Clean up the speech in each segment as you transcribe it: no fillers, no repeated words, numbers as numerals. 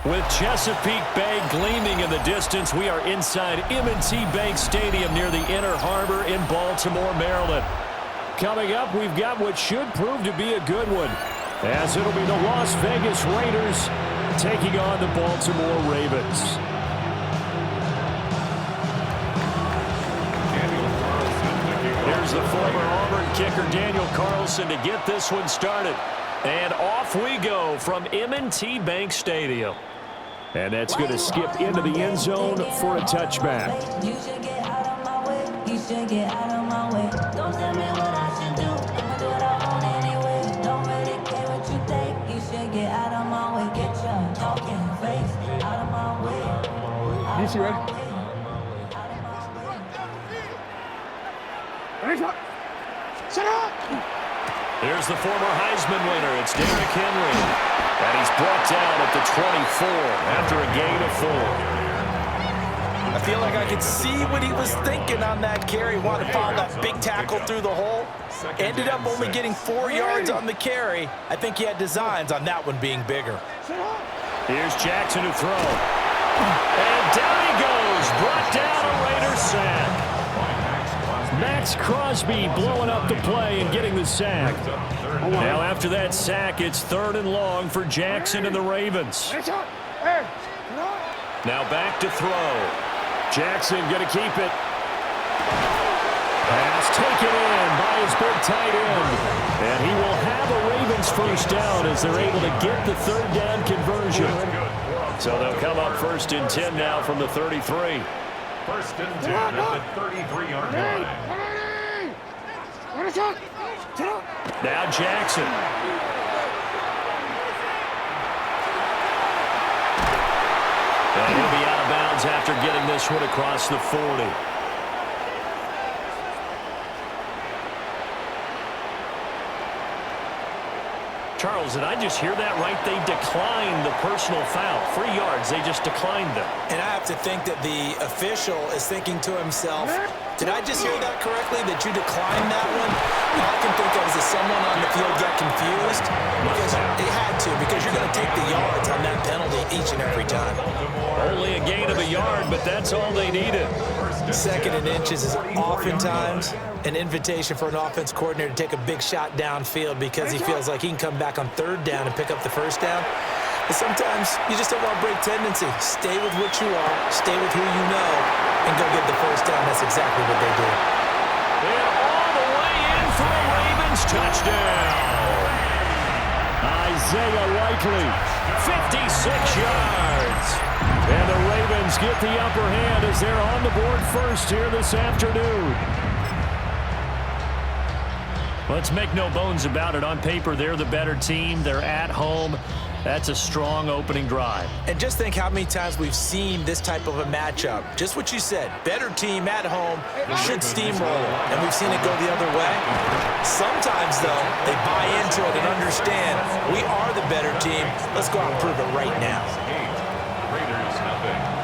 With Chesapeake Bay gleaming in the distance, we are inside M&T Bank Stadium near the Inner Harbor in Baltimore, Maryland. Coming up, we've got what should prove to be a good one, as it'll be the Las Vegas Raiders taking on the Baltimore Ravens. Here's the former Auburn kicker, Daniel Carlson, to get this one started. And off we go from M&T Bank Stadium. And that's going to skip into the end zone for a touchback. You should get out of my way. You should get out of my way. Don't tell me what I should do. I'ma do what I want anyway. Don't really care what you think. You should get out of my way. Get your talking face out of my way. You ready? Shut up! Here's the former Heisman winner. It's Derrick Henry. And he's brought down at the 24 after a gain of 4. I feel like I could see what he was thinking on that carry. Wanted to follow that big tackle through the hole. Ended up only getting 4 yards on the carry. I think he had designs on that one being bigger. Here's Jackson to throw. And down he goes. Brought down a Raiders sack. Max Crosby blowing up the play and getting the sack. Now after that sack, it's 3rd and long for Jackson and the Ravens. Now back to throw. Jackson going to keep it. Pass taken in by his big tight end. And he will have a Ravens first down as they're able to get the 3rd down conversion. So they'll come up 1st and 10 now from the 33. 1st and 10 at the 33-yard line. Now Jackson. And he'll be out of bounds after getting this one across the 40. Charles, did I just hear that right? They declined the personal foul. 3 yards, they just declined them. And I have to think that the official is thinking to himself, did I just hear that correctly, that you declined that one? And all I can think of is that someone on the field got confused because they had to, because you're going to take the yards on that penalty each and every time. Only a gain of a yard, but that's all they needed. 2nd and inches is oftentimes an invitation for an offense coordinator to take a big shot downfield because he feels like he can come back on 3rd down and pick up the 1st down. But sometimes you just don't want to break tendency. Stay with what you are, stay with who you know, and go get the 1st down. That's exactly what they did. And all the way in for a Ravens touchdown. Isaiah Likely, 56 yards. And the Ravens get the upper hand as they're on the board first here this afternoon. Let's make no bones about it. On paper, they're the better team. They're at home. That's a strong opening drive. And just think how many times we've seen this type of a matchup. Just what you said. Better team at home should steamroll. And we've seen it go the other way. Sometimes, though, they buy into it and understand we are the better team. Let's go out and prove it right now. Raiders nothing.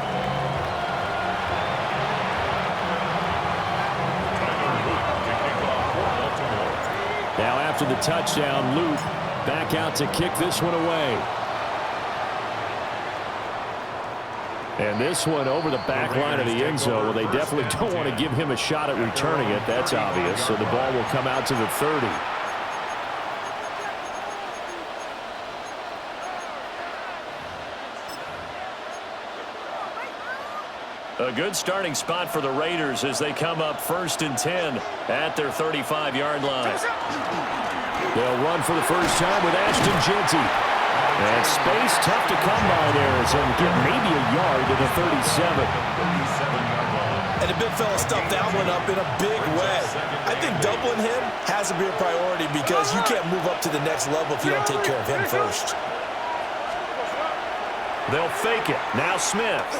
Now after the touchdown, Luke back out to kick this one away. And this one over the back line of the end zone. Well, they definitely don't want to give him a shot at returning it. That's obvious. So the ball will come out to the 30. A good starting spot for the Raiders as they come up 1st and 10 at their 35-yard line. They'll run for the first time with Ashton Jeanty. And space tough to come by there as he'll get maybe a yard to the 37. And the big fella stuffed that one up in a big way. I think doubling him has to be a priority because you can't move up to the next level if you don't take care of him first. They'll fake it. Now Smith.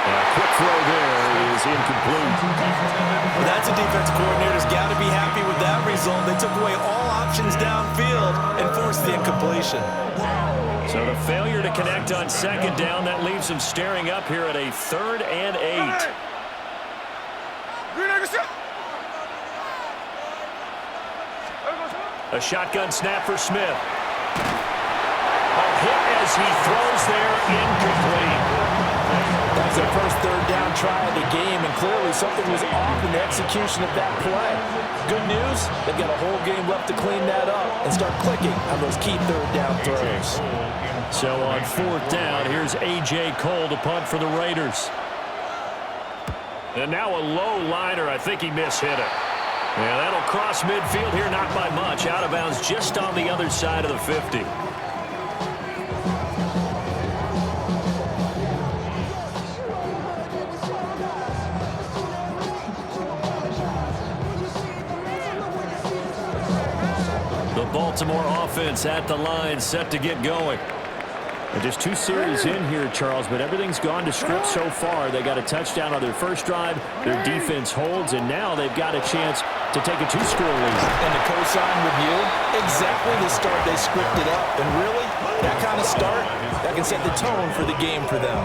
A quick throw there is incomplete. Well, that's a defense coordinator's got to be happy with that result. They took away all options downfield and forced the incompletion. So the failure to connect on 2nd down, that leaves them staring up here at a 3rd and 8. A shotgun snap for Smith. A hit as he throws there, incomplete. That was their first third down try of the game, and clearly something was off in the execution of that play. Good news, they've got a whole game left to clean that up and start clicking on those key third down throws. So on fourth down, here's A.J. Cole to punt for the Raiders. And now a low liner. I think he mishit it. Yeah, that'll cross midfield here, not by much. Out of bounds just on the other side of the 50. The Baltimore offense at the line, set to get going. And just 2 series in here, Charles, but everything's gone to script so far. They got a touchdown on their first drive. Their defense holds, and now they've got a chance to take a 2-score lead. And to co-sign with you, exactly the start they scripted up. And really, that kind of start, that can set the tone for the game for them.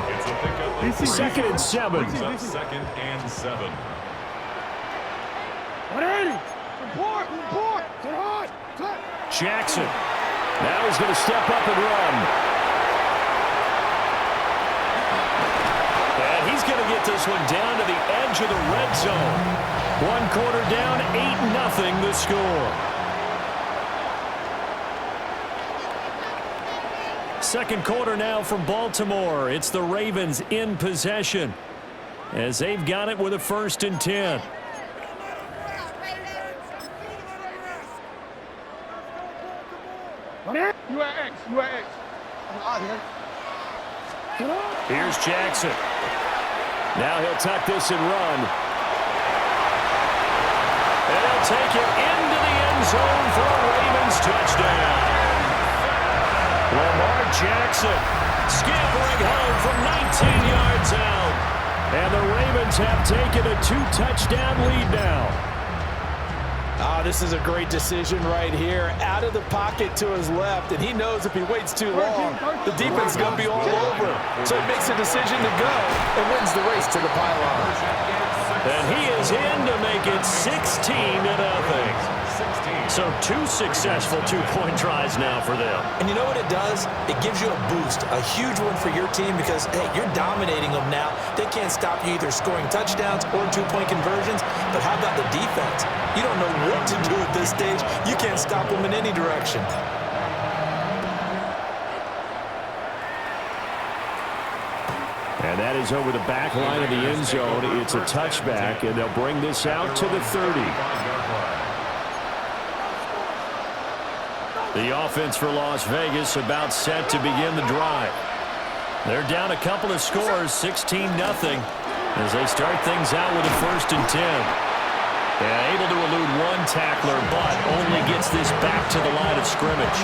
Second and 7. Second and 7. 180. Report. Get hard. Jackson. Now he's going to step up and run. And he's going to get this one down to the edge of the red zone. 1 quarter down, 8-0 the score. Second quarter now from Baltimore. It's the Ravens in possession as they've got it with a 1st and 10. You at X. I'm out here. Here's Jackson. Now he'll tuck this and run. And he'll take it into the end zone for a Ravens touchdown. Lamar Jackson scampering home from 19 yards out. And the Ravens have taken a 2-touchdown lead now. This is a great decision right here. Out of the pocket to his left, and he knows if he waits too long, the defense is going to be all over. So he makes a decision to go and wins the race to the pylon. And he is in to make it 16-0. So 2 successful 2-point tries now for them. And you know what it does? It gives you a boost, a huge one for your team because, hey, you're dominating them now. They can't stop you either scoring touchdowns or 2-point conversions. But how about the defense? You don't know what to do at this stage. You can't stop them in any direction. And that is over the back line of the end zone. It's a touchback, and they'll bring this out to the 30. The offense for Las Vegas about set to begin the drive. They're down a couple of scores, 16-0, as they start things out with a 1st and 10. Yeah, able to elude 1 tackler, but only gets this back to the line of scrimmage.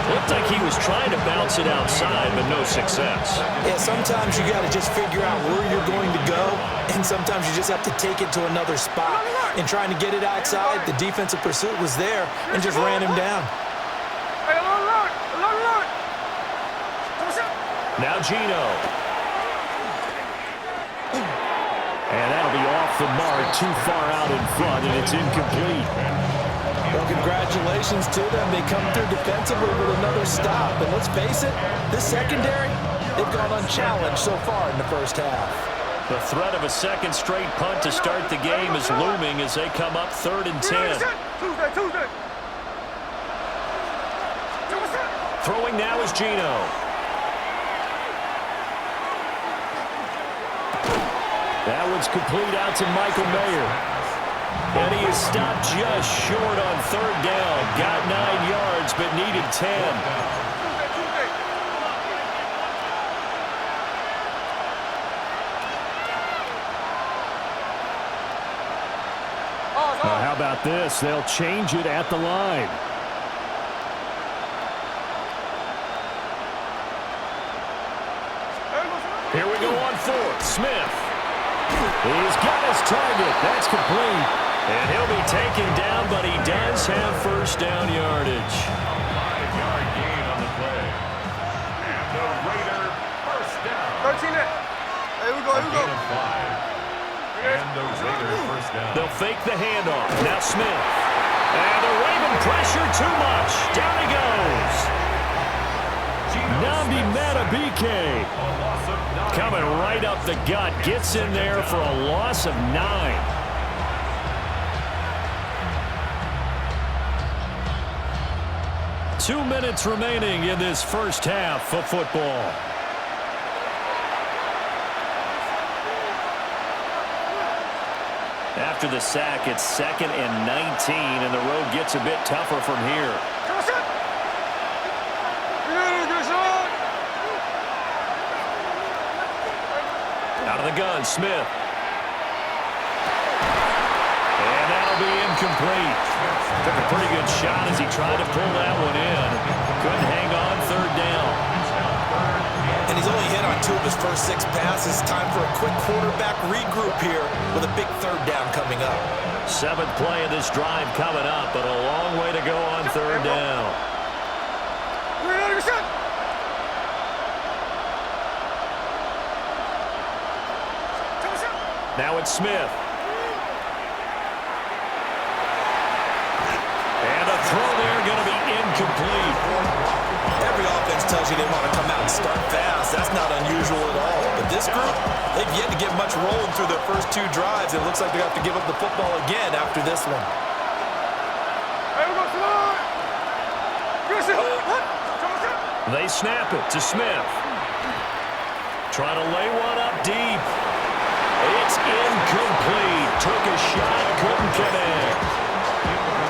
Looked like he was trying to bounce it outside, but no success. Yeah, sometimes you got to just figure out where you're going to go, and sometimes you just have to take it to another spot. And trying to get it outside, the defensive pursuit was there and just ran him down. Now Gino. And that'll be off the mark, too far out in front, and it's incomplete. Well, congratulations to them. They come through defensively with another stop. And let's face it, this secondary, they've gone unchallenged so far in the first half. The threat of a second straight punt to start the game is looming as they come up 3rd and 10. Throwing now is Gino. That one's complete out to Michael Mayer. And he is stopped just short on 3rd down. Got 9 yards, but needed 10. Now, how about this? They'll change it at the line. Here we go on 4th. Smith. He's got his target. That's complete. And he'll be taken down, but he does have 1st down yardage. 5-yard gain on the play. And the Raider 1st down. 13 it. Here we go. Gain of 5. And the Raider 1st down. They'll fake the handoff. Now Smith. And the Raven pressure too much. Down he goes. BK. Coming right up the gut. Gets in there for a loss of 9. Two minutes remaining in this first half of football. After the sack, it's 2nd and 19, and the road gets a bit tougher from here. Out of the gun, Smith. And that'll be incomplete. Took a pretty good shot as he tried to pull that one in. Couldn't hang on, 3rd down. And he's only hit on 2 of his first 6 passes. Time for a quick quarterback regroup here with a big 3rd down coming up. 7th play of this drive coming up, but a long way to go on 3rd down. Now it's Smith. And a throw there going to be incomplete. Every offense tells you they want to come out and start fast. That's not unusual at all. But this group, they've yet to get much rolling through their first 2 drives. It looks like they have to give up the football again after this one. They snap it to Smith. Trying to lay one up deep. It's incomplete. Took a shot, couldn't connect.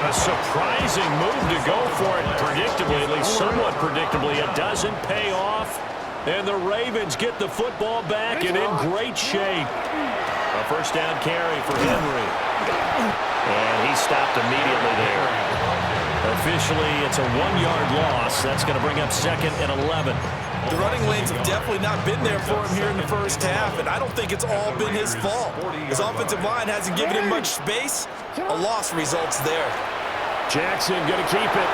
A surprising move to go for it predictably, at least somewhat predictably. It doesn't pay off, and the Ravens get the football back and in great shape. A first down carry for Henry. And he stopped immediately there. Officially, it's a 1-yard loss. That's going to bring up 2nd and 11. The running lanes have definitely not been there for him here in the first half, and I don't think it's all been his fault. His offensive line hasn't given him much space. A loss results there. Jackson going to keep it.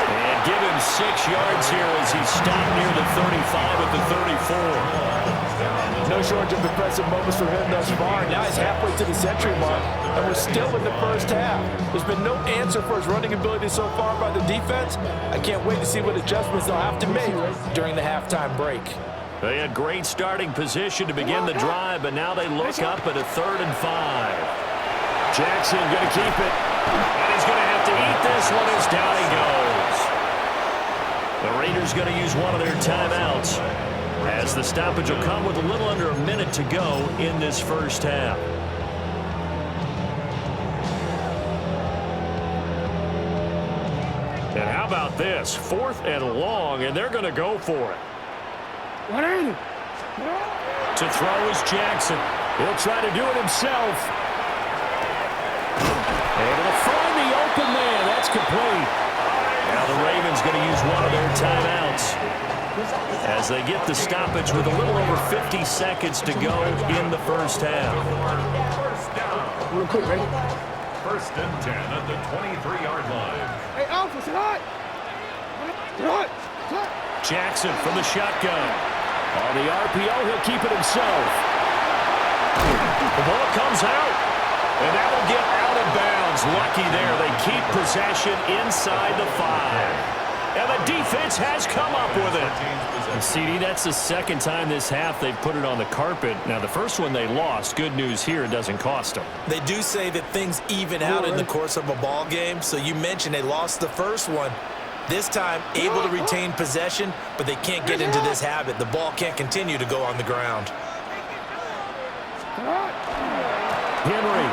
And give him 6 yards here as he stopped near the 35 at the 34. No shortage of impressive moments for him thus far. Now he's halfway to the century mark, and we're still in the first half. There's been no answer for his running ability so far by the defense. I can't wait to see what adjustments they'll have to make during the halftime break. They had great starting position to begin the drive, but now they look up at a 3rd and 5. Jackson going to keep it, and he's going to have to eat this one as down he goes. The Raiders going to use one of their timeouts, as the stoppage will come with a little under a minute to go in this first half. And how about this? 4th and long, and they're going to go for it. To throw is Jackson. He'll try to do it himself. Able to find the open man. That's complete. Now the Ravens going to use one of their timeouts as they get the stoppage with a little over 50 seconds to go in the first half. Real quick, ready? 1st and 10 at the 23-yard line. Hey, Alpha, sit hot. Jackson from the shotgun. On the RPO, he'll keep it himself. The ball comes out, and that will get out of bounds. Lucky there. They keep possession inside the 5. And the defense has come up with it. And CD, that's the 2nd time this half they've put it on the carpet. Now, the first one they lost. Good news here, it doesn't cost them. They do say that things even out in the course of a ball game. So you mentioned they lost the first one. This time, able to retain possession, but they can't get into this habit. The ball can't continue to go on the ground. Henry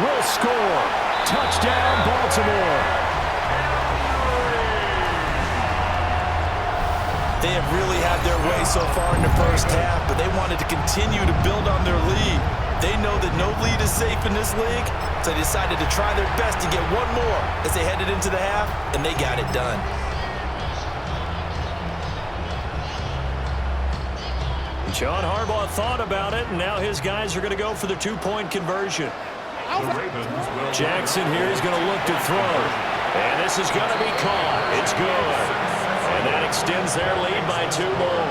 will score. Touchdown, Baltimore. They have really had their way so far in the first half, but they wanted to continue to build on their lead. They know that no lead is safe in this league, so they decided to try their best to get one more as they headed into the half, and they got it done. John Harbaugh thought about it, and now his guys are going to go for the 2-point conversion. Jackson here is going to look to throw, and this is going to be caught. It's good. And that extends their lead by 2 more.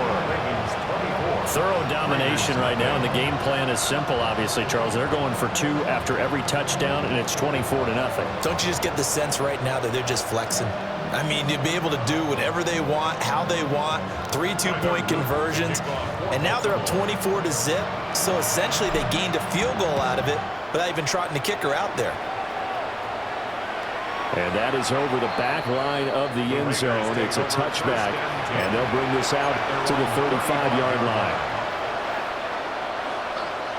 Thorough domination right now, and the game plan is simple, obviously, Charles. They're going for 2 after every touchdown, and it's 24-0. Don't you just get the sense right now that they're just flexing? I mean, to be able to do whatever they want, how they want, 3 two-point conversions, and now they're up 24-0, so essentially they gained a field goal out of it without even trotting the kicker out there. And that is over the back line of the end zone. It's a touchback, and they'll bring this out to the 35-yard line.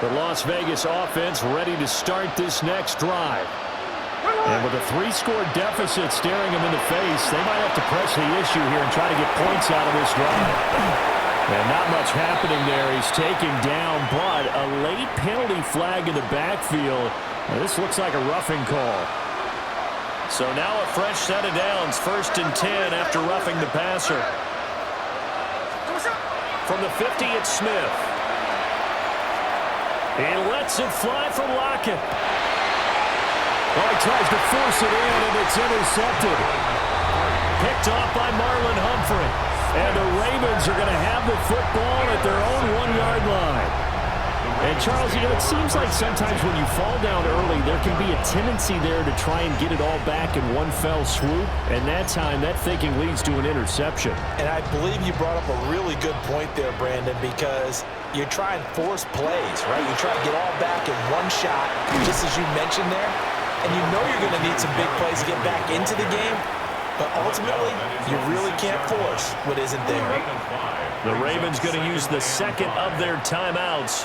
The Las Vegas offense ready to start this next drive. And with a 3-score deficit staring them in the face, they might have to press the issue here and try to get points out of this drive. And not much happening there. He's taken down, but a late penalty flag in the backfield. Now, this looks like a roughing call. So now a fresh set of downs, 1st and 10 after roughing the passer. From the 50, it's Smith. He lets it fly from Lockett. Oh, he tries to force it in, and it's intercepted. Picked off by Marlon Humphrey. And the Ravens are going to have the football at their own 1-yard line. And, Charles, you know, it seems like sometimes when you fall down early, there can be a tendency there to try and get it all back in one fell swoop. And that time, that thinking leads to an interception. And I believe you brought up a really good point there, Brandon, because you try and force plays, right? You try to get all back in one shot, just as you mentioned there. And you know you're going to need some big plays to get back into the game. But ultimately, you really can't force what isn't there. The Ravens going to use the second of their timeouts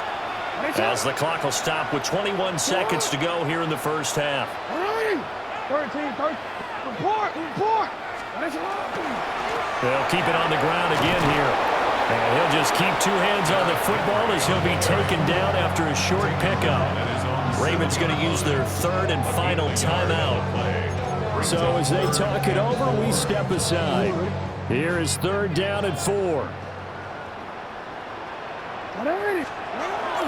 as the clock will stop with 21 seconds to go here in the first half. 13, report. They'll keep it on the ground again here. And he'll just keep 2 hands on the football as he'll be taken down after a short pickup. Ravens going to use their 3rd and final timeout. So as they talk it over, we step aside. Here is 3rd down and 4.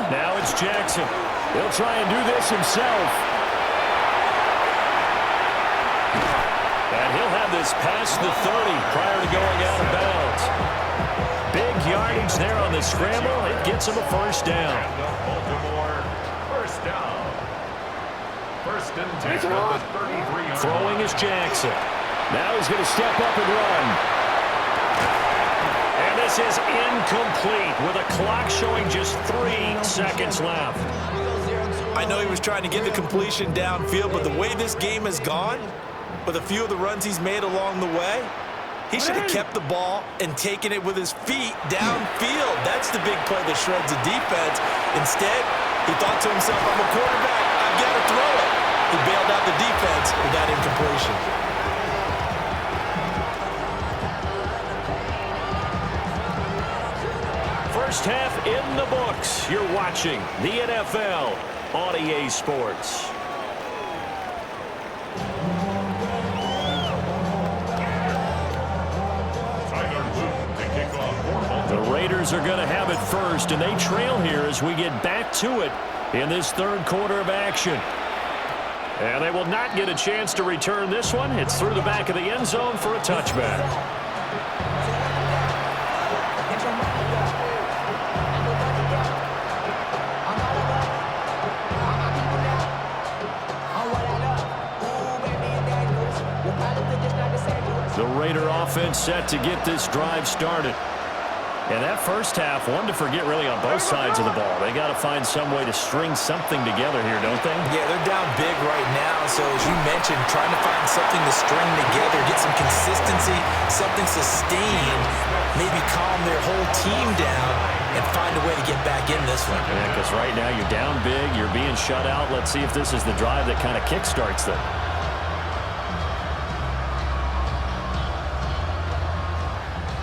Now it's Jackson. He'll try and do this himself. And he'll have this past the 30 prior to going out of bounds. Big yardage there on the scramble. It gets him a 1st down. First down. 1st and 10 on the 33. Throwing is Jackson. Now he's going to step up and run. And this is incomplete with a clock showing just 3 seconds left. I know he was trying to get the completion downfield, but the way this game has gone, with a few of the runs he's made along the way, he should have kept the ball and taken it with his feet downfield. That's the big play that shreds the defense. Instead, he thought to himself, I'm a quarterback, I've got to throw it. He bailed out the defense with that incompletion. First half in the books. You're watching the NFL on EA Sports. The Raiders are going to have it first, and they trail here as we get back to it in this 3rd quarter of action. And they will not get a chance to return this one. It's through the back of the end zone for a touchback. The Raider offense set to get this drive started. And that first half, one to forget really on both sides of the ball. They got to find some way to string something together here, don't they? Yeah, they're down big right now. So as you mentioned, trying to find something to string together, get some consistency, something sustained, maybe calm their whole team down and find a way to get back in this one. Yeah, because right now you're down big, you're being shut out. Let's see if this is the drive that kind of kickstarts them.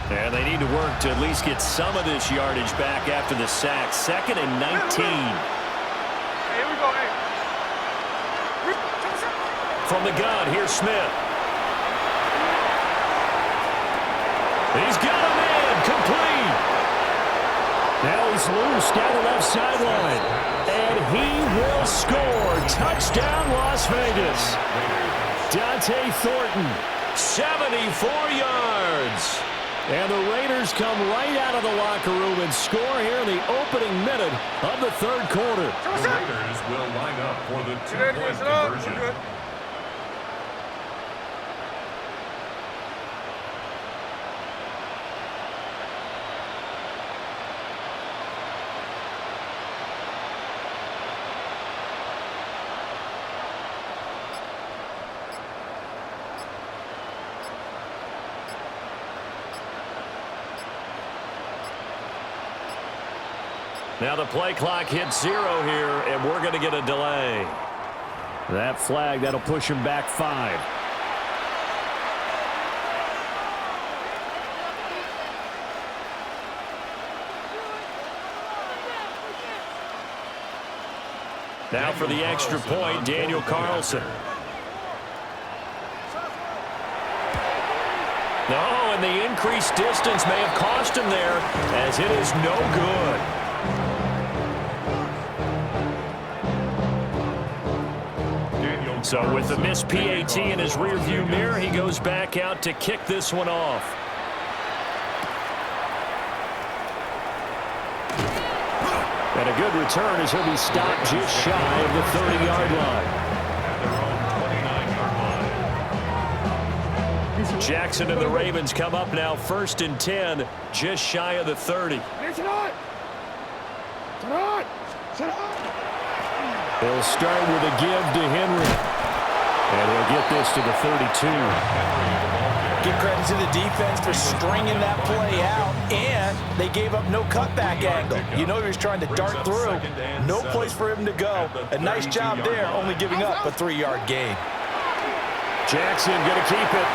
And they need to work to at least get some of this yardage back after the sack. 2nd and 19. Hey, here we go, hey. From the gun, here's Smith. He's got a man, complete. Now he's loose down the left sideline. And he will score. Touchdown, Las Vegas. Dante Thornton, 74 yards. And the Raiders come right out of the locker room and score here in the opening minute of the 3rd quarter. The Raiders will line up for the 2-point conversion. Now the play clock hits 0 here, and we're going to get a delay. That flag, that'll push him back 5. Now for the extra point, Daniel Carlson. No, and the increased distance may have cost him there, as it is no good. So with the missed PAT in his rearview mirror, he goes back out to kick this one off. And a good return as he'll be stopped just shy of the 30-yard line. Jackson and the Ravens come up now 1st and 10, just shy of the 30. He'll start with a give to Henry. And he'll get this to the 32. Give credit to the defense for stringing that play out, and they gave up no cutback angle. You know he was trying to dart through. No place for him to go. A nice job there, only giving up a 3-yard gain. Jackson going to keep it.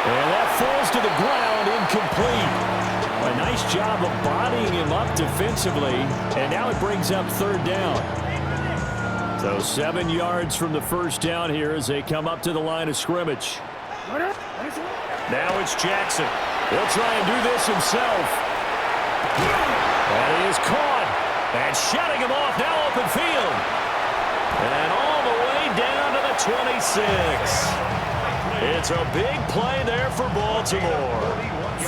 And that falls to the ground, incomplete. A nice job of bodying him up defensively, and now it brings up 3rd down. So 7 yards from the first down here as they come up to the line of scrimmage. Now it's Jackson. He'll try and do this himself. And he is caught. And shutting him off, now open field. And all the way down to the 26. It's a big play there for Baltimore.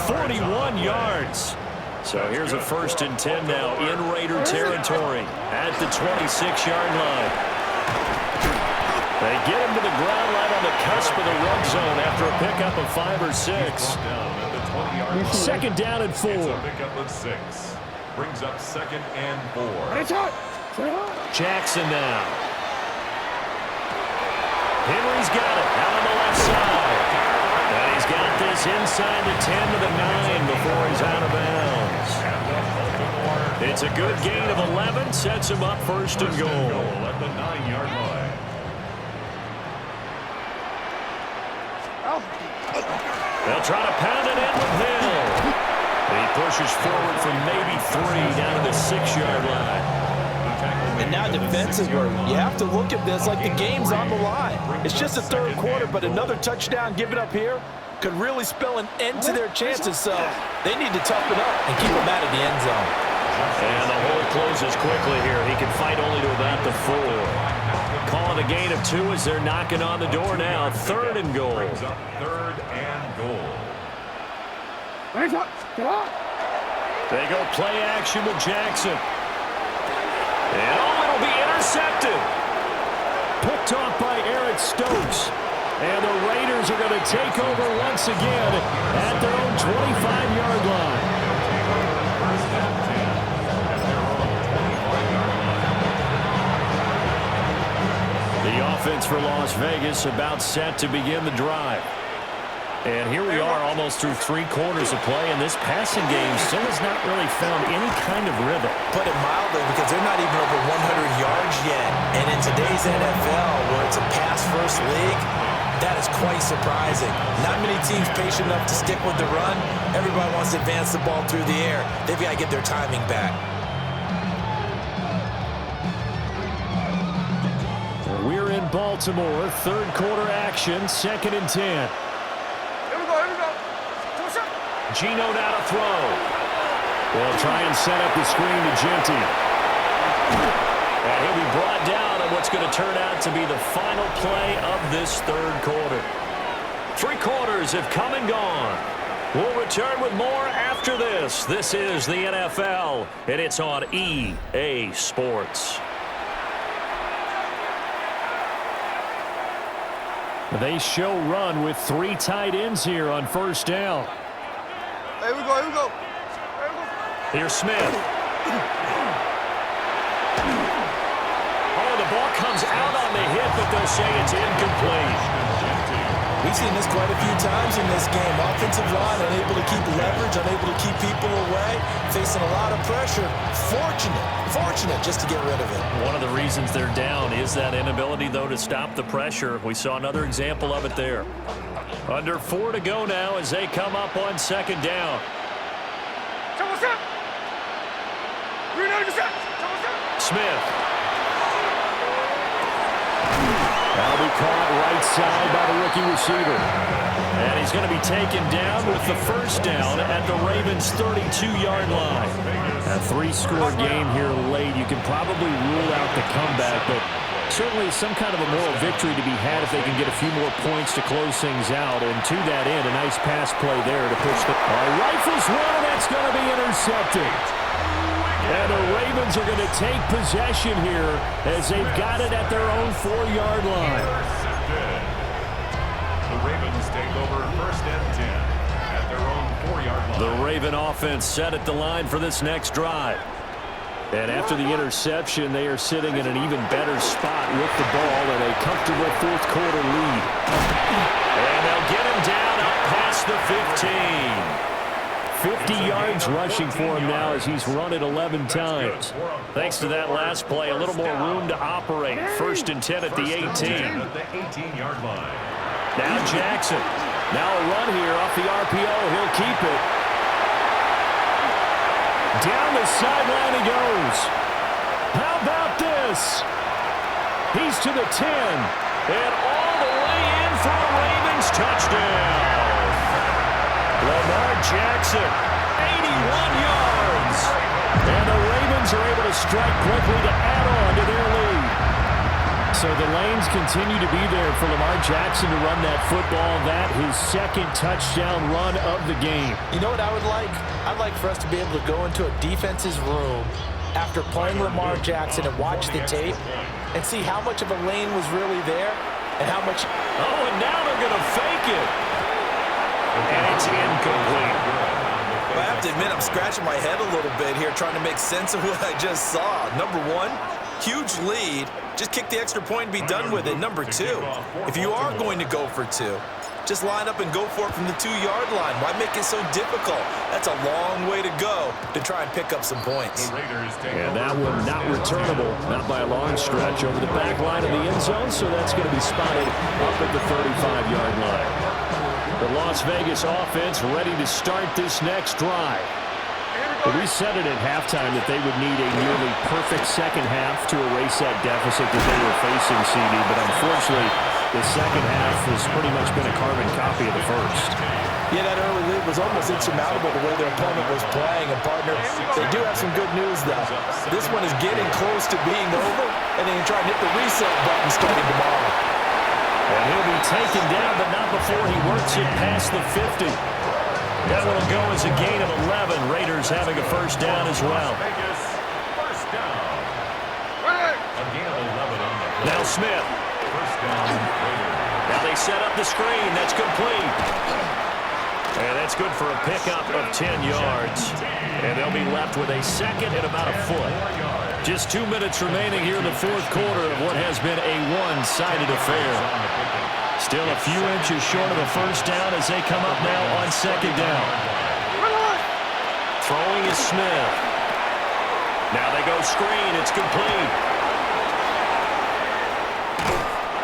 41 yards. So here's a 1st and 10 now in Raider territory at the 26-yard line. They get him to the ground right on the cusp of the red zone after a pickup of 5 or 6. 2nd down and 4. Pickup of 6 brings up 2nd and 4. Jackson now. Henry's got it out on the left side. And he's got this inside the 10 to the 9 before he's out of bounds. It's a good gain of 11, sets him up 1st and goal. At the 9-yard line. They'll try to pound it in with Hill. He pushes forward from maybe 3 down to the 6-yard line. And now defensively, you have to look at this like the game's on the line. It's just the 3rd quarter, but another touchdown given up here could really spell an end to their chances, so they need to toughen up and keep them out of the end zone. And the hole closes quickly here. He can fight only to about the 4. Call it a gain of 2 as they're knocking on the door now. 3rd and goal. 3rd and goal. They go play action with Jackson. And it'll be intercepted. Picked off by Eric Stokes. And the Raiders are going to take over once again at their own 25-yard line. The offense for Las Vegas about set to begin the drive. And here we are almost through 3 quarters of play, and this passing game still has not really found any kind of rhythm. Put it mildly, because they're not even over 100 yards yet. And in today's NFL, where it's a pass-first league, that is quite surprising. Not many teams patient enough to stick with the run. Everybody wants to advance the ball through the air. They've got to get their timing back. We're in Baltimore, 3rd quarter action, 2nd and 10. Gino now to throw. They'll try and set up the screen to Genty. And he'll be brought down on what's going to turn out to be the final play of this 3rd quarter. 3 quarters have come and gone. We'll return with more after this. This is the NFL, and it's on EA Sports. They show run with 3 tight ends here on 1st down. Here we go. Here's Smith. Oh, the ball comes out on the hit, but they'll say it's incomplete. We We've seen this quite a few times in this game. Offensive line unable to keep leverage, unable to keep people away, facing a lot of pressure. Fortunate just to get rid of it. One of the reasons they're down is that inability, though, to stop the pressure. We saw another example of it there. Under 4 to go now as they come up on second down. Smith. That'll be caught right side by the rookie receiver. And he's going to be taken down with the first down at the Ravens' 32-yard line. A 3-score game here late. You can probably rule out the comeback, but certainly some kind of a moral victory to be had if they can get a few more points to close things out. And to that end, a nice pass play there to push the... Rifles one, and that's going to be intercepted. And the Ravens are going to take possession here as they've got it at their own 4-yard line. The Ravens take over first and 10 at their own 4-yard line. The Raven offense set at the line for this next drive. And after the interception, they are sitting in an even better spot with the ball and a comfortable fourth-quarter lead. And they'll get him down up past the 15. 50 yards rushing for him now as he's run it 11 times. Thanks to that last play, a little more room to operate. First and 10 at the 18. Now Jackson. Now a run here off the RPO. He'll keep it. Down the sideline he goes. How about this? He's to the 10. And all the way in for a Ravens touchdown. Lamar Jackson, 81 yards. And the Ravens are able to strike quickly to add on to their lead. So the lanes continue to be there for Lamar Jackson to run that football. That his second touchdown run of the game. You know what I would like? I'd like for us to be able to go into a defense's room after playing Lamar Jackson and watch the tape and see how much of a lane was really there and how much... Oh, and now they're going to fake it. And it's incomplete. I have to admit, I'm scratching my head a little bit here trying to make sense of what I just saw. Number one, huge lead. Just kick the extra point and be done with it. Number two, if you are going to go for two, just line up and go for it from the 2-yard line. Why make it so difficult? That's a long way to go to try and pick up some points. And that one not returnable, not by a long stretch, over the back line of the end zone, so that's going to be spotted up at the 35-yard line. The Las Vegas offense ready to start this next drive. We said it at halftime that they would need a nearly perfect second half to erase that deficit that they were facing, CD, but unfortunately, the second half has pretty much been a carbon copy of the first. Yeah, that early lead was almost insurmountable the way their opponent was playing. And, partner, they do have some good news, though. This one is getting close to being over, and they can try and hit the reset button starting tomorrow. And he'll be taken down, but not before he works it past the 50. That will go as a gain of 11. Raiders having a first down as well. Now Smith. Now they set up the screen. That's complete. And that's good for a pickup of 10 yards. And they'll be left with a second and about a foot. Just 2 minutes remaining here in the fourth quarter of what has been a one-sided affair. Still a few inches short of a first down as they come up now on second down. Throwing is Smith. Now they go screen. It's complete.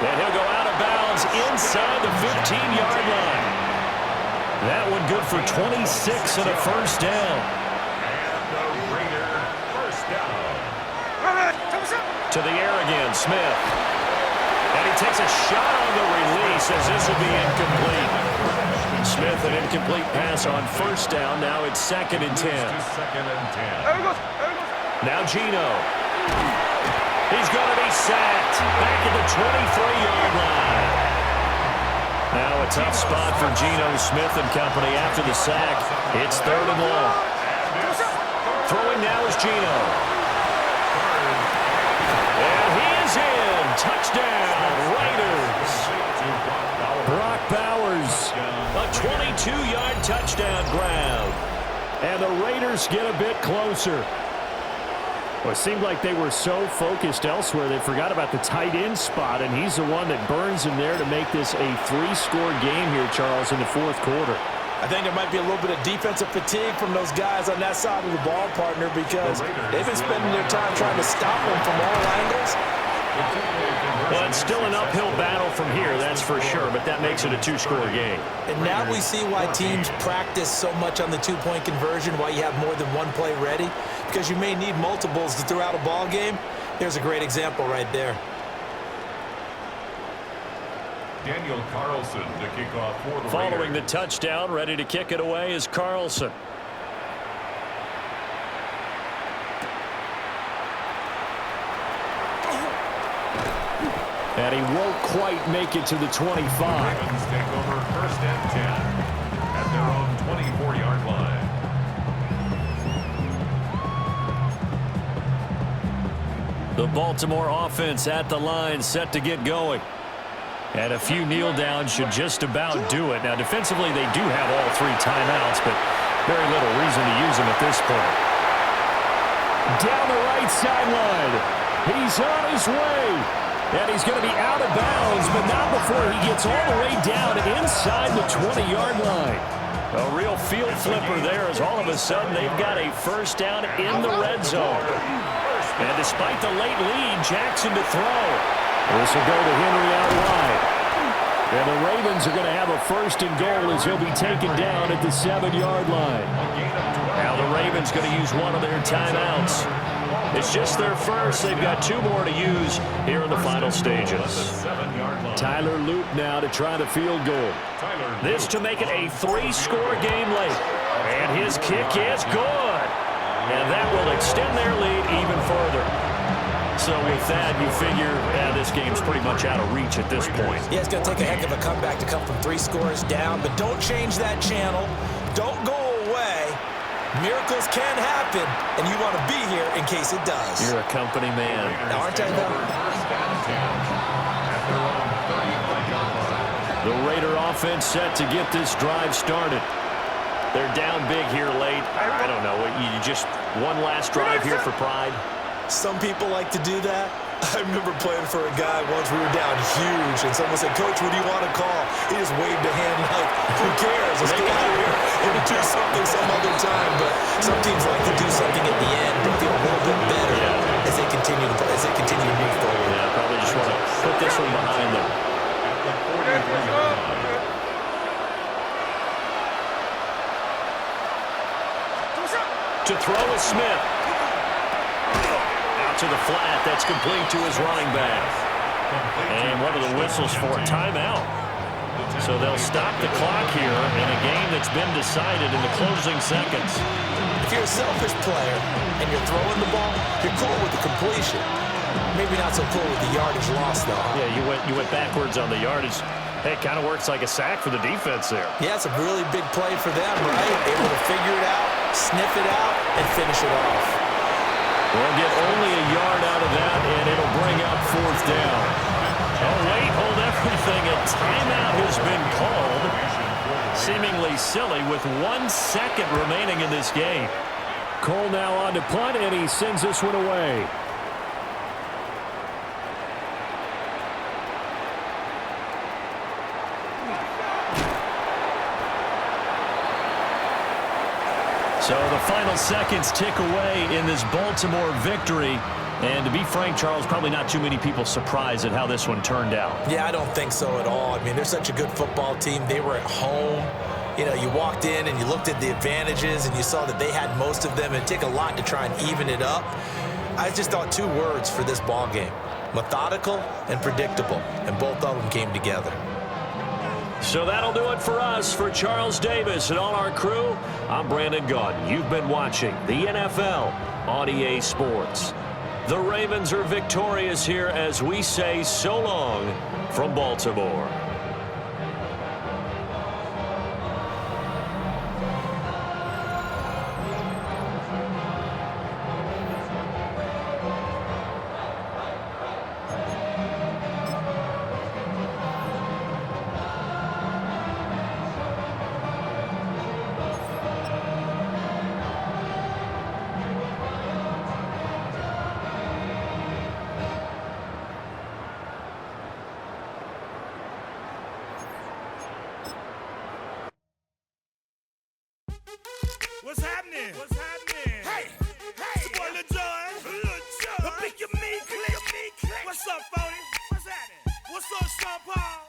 And he'll go out of bounds inside the 15-yard line. That one good for 26 and a first down. To the air again, Smith. And he takes a shot on the release as this will be incomplete. Smith, an incomplete pass on first down. Now it's second and 10. Now Gino. He's going to be sacked back at the 23-yard line. Now a tough spot for Geno Smith and company after the sack. It's third and long. Throwing now is Gino. And he is in. Touchdown, Raiders. Brock Bowers, a 22-yard touchdown grab. And the Raiders get a bit closer. Well, it seemed like they were so focused elsewhere they forgot about the tight end spot, and he's the one that burns in there to make this a 3-score game here, Charles, in the fourth quarter. I think there might be a little bit of defensive fatigue from those guys on that side of the ball, partner, because they've been spending their time trying to stop them from all angles. Well, it's still an uphill battle from here, that's for sure, but that makes it a 2-score game. And now we see why teams practice so much on the 2-point conversion, why you have more than one play ready, because you may need multiples throughout a ball game. There's a great example right there. Daniel Carlson to kick off for the Following Raiders. the touchdown, ready to kick it away is Carlson. And he won't quite make it to the 25. Ravens take over 1st and 10 at their own 24-yard line. The Baltimore offense at the line, set to get going. And a few kneel downs should just about do it. Now, defensively, they do have all 3 timeouts, but very little reason to use them at this point. Down the right sideline. He's on his way. And he's going to be out of bounds, but not before he gets all the way down inside the 20-yard line. A real field flipper there as all of a sudden they've got a first down in the red zone. And despite the late lead, Jackson to throw. This will go to Henry out wide. And the Ravens are going to have a 1st and goal as he'll be taken down at the 7-yard line. Now the Ravens going to use one of their timeouts. It's just their first. They've got 2 more to use here in the final stages. Tyler Loop now to try the field goal. This to make it a 3-score game late. And his kick is good. And that will extend their lead even further. So with that, you figure this game's pretty much out of reach at this point. Yeah, it's going to take a heck of a comeback to come from 3 scores down, but don't change that channel. Don't go away. Miracles can happen, and you want to be here in case it does. You're a company man. Now, aren't I, though? The Raider offense set to get this drive started. They're down big here late. I don't know. You just one last drive here for pride. Some people like to do that. I remember playing for a guy once. We were down huge, and someone said, "Coach, what do you want to call?" He just waved a hand like, "Who cares? Let's get out of here and do something some other time." But some teams like to do something at the end to feel a little bit better as they continue to move forward. Yeah, probably just want to put this one behind them. To throw is Smith. Out to the flat. That's complete to his running back. And what are the whistles for? Timeout. So they'll stop the clock here in a game that's been decided in the closing seconds. If you're a selfish player and you're throwing the ball, you're cool with the completion. Maybe not so cool with the yardage loss, though. Yeah, you went backwards on the yardage. Hey, it kind of works like a sack for the defense there. Yeah, it's a really big play for them, right? Able to figure it out, sniff it out, and finish it off. We'll get only a yard out of that, and it'll bring up 4th down. Oh, wait, hold everything. A timeout has been called. Seemingly silly with 1 second remaining in this game. Cole now on to punt, and he sends this one away. So the final seconds tick away in this Baltimore victory. And to be frank, Charles, probably not too many people surprised at how this one turned out. Yeah, I don't think so at all. I mean, they're such a good football team. They were at home. You know, you walked in and you looked at the advantages and you saw that they had most of them. It'd take a lot to try and even it up. I just thought 2 words for this ball game: methodical and predictable. And both of them came together. So that'll do it for us. For Charles Davis and all our crew, I'm Brandon Gaudin. You've been watching the NFL on EA Sports. The Ravens are victorious here as we say so long from Baltimore. What's happening? What's happening? Hey, it's your boy Lil Jon. Pick your meat click. What's up, 40? What's happening? What's up, Sean Paul?